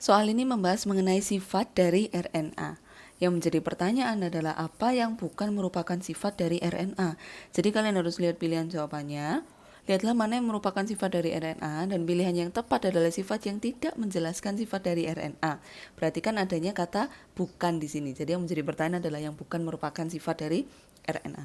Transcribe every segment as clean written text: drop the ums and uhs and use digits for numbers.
Soal ini membahas mengenai sifat dari RNA. Yang menjadi pertanyaan adalah apa yang bukan merupakan sifat dari RNA. Jadi kalian harus lihat pilihan jawabannya. Lihatlah mana yang merupakan sifat dari RNA dan pilihan yang tepat adalah sifat yang tidak menjelaskan sifat dari RNA. Perhatikan adanya kata bukan di sini. Jadi yang menjadi pertanyaan adalah yang bukan merupakan sifat dari RNA.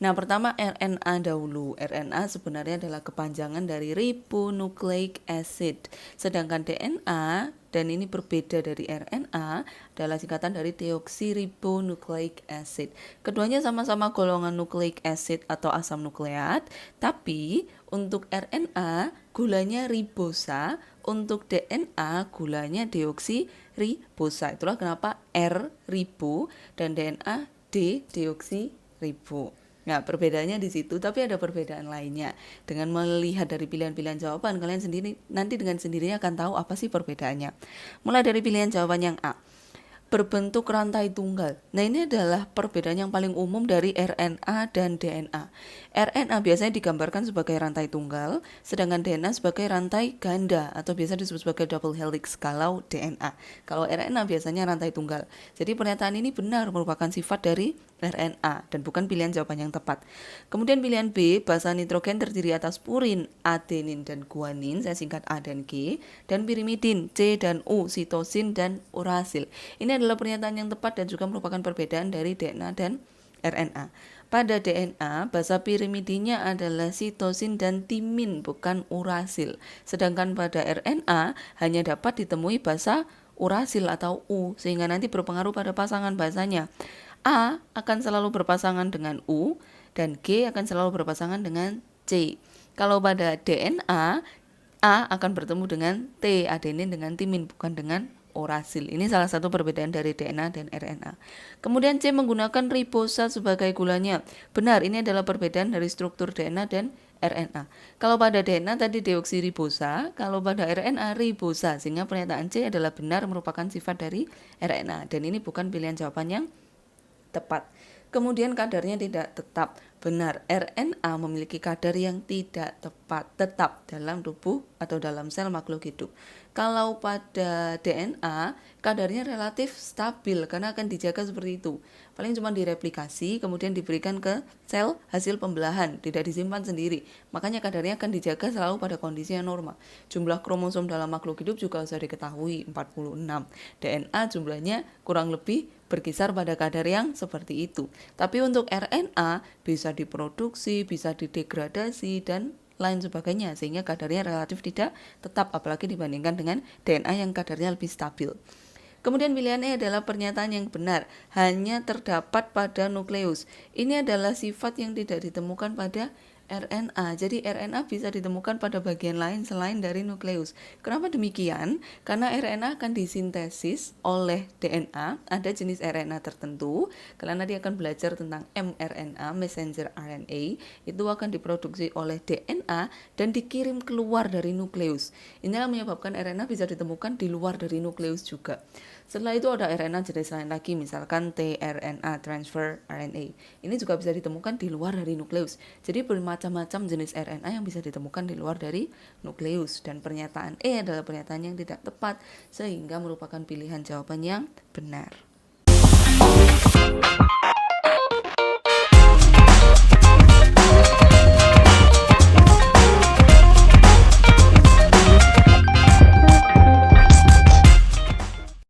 Nah, pertama RNA dahulu. RNA sebenarnya adalah kepanjangan dari ribonucleic acid. Sedangkan DNA, dan ini berbeda dari RNA, adalah singkatan dari deoksiribonucleic acid. Keduanya sama-sama golongan nucleic acid atau asam nukleat, tapi untuk RNA gulanya ribosa, untuk DNA gulanya deoksiribosa. Itulah kenapa R ribo dan DNA D deoksiribo. Nah, perbedaannya di situ, tapi ada perbedaan lainnya. Dengan melihat dari pilihan-pilihan jawaban, kalian sendiri nanti dengan sendirinya akan tahu apa sih perbedaannya. Mulai dari pilihan jawaban yang A, berbentuk rantai tunggal. Nah, ini adalah perbedaan yang paling umum dari RNA dan DNA. RNA biasanya digambarkan sebagai rantai tunggal, sedangkan DNA sebagai rantai ganda atau biasa disebut sebagai double helix kalau DNA. Kalau RNA biasanya rantai tunggal. Jadi pernyataan ini benar merupakan sifat dari RNA dan bukan pilihan jawaban yang tepat. Kemudian pilihan B, basa nitrogen terdiri atas purin, adenin, dan guanin, saya singkat A dan G, dan pirimidin, C dan U, sitosin dan urasil. Ini adalah pernyataan yang tepat dan juga merupakan perbedaan dari DNA dan RNA. Pada DNA, basa pirimidinnya adalah sitosin dan timin, bukan urasil. Sedangkan pada RNA hanya dapat ditemui basa urasil atau U, sehingga nanti berpengaruh pada pasangan basanya. A akan selalu berpasangan dengan U dan G akan selalu berpasangan dengan C. Kalau pada DNA, A akan bertemu dengan T, adenin dengan timin, bukan dengan urasil. Ini salah satu perbedaan dari DNA dan RNA. Kemudian C menggunakan ribosa sebagai gulanya. Benar, ini adalah perbedaan dari struktur DNA dan RNA. Kalau pada DNA tadi deoksiribosa, kalau pada RNA ribosa, sehingga pernyataan C adalah benar merupakan sifat dari RNA. Dan ini bukan pilihan jawaban yang tepat. Kemudian kadarnya tidak tetap. Benar, RNA memiliki kadar yang tidak tetap dalam tubuh atau dalam sel makhluk hidup. Kalau pada DNA, kadarnya relatif stabil karena akan dijaga seperti itu. Paling cuma direplikasi, kemudian diberikan ke sel hasil pembelahan, tidak disimpan sendiri. Makanya kadarnya akan dijaga selalu pada kondisi yang normal. Jumlah kromosom dalam makhluk hidup juga sudah diketahui, 46. DNA jumlahnya kurang lebih berkisar pada kadar yang seperti itu. Tapi untuk RNA bisa diproduksi, bisa didegradasi, dan lain sebagainya, sehingga kadarnya relatif tidak tetap, apalagi dibandingkan dengan DNA yang kadarnya lebih stabil. Kemudian pilihan E adalah pernyataan yang benar, hanya terdapat pada nukleus. Ini adalah sifat yang tidak ditemukan pada RNA. Jadi RNA bisa ditemukan pada bagian lain selain dari nukleus. Kenapa demikian? Karena RNA akan disintesis oleh DNA. Ada jenis RNA tertentu. Kalian nanti akan belajar tentang mRNA, messenger RNA. Itu akan diproduksi oleh DNA dan dikirim keluar dari nukleus. Inilah menyebabkan RNA bisa ditemukan di luar dari nukleus juga. Setelah itu ada RNA jenis lain lagi, misalkan tRNA, transfer RNA. Ini juga bisa ditemukan di luar dari nukleus. Jadi bermacam-macam jenis RNA yang bisa ditemukan di luar dari nukleus. Dan pernyataan E adalah pernyataan yang tidak tepat, sehingga merupakan pilihan jawaban yang benar.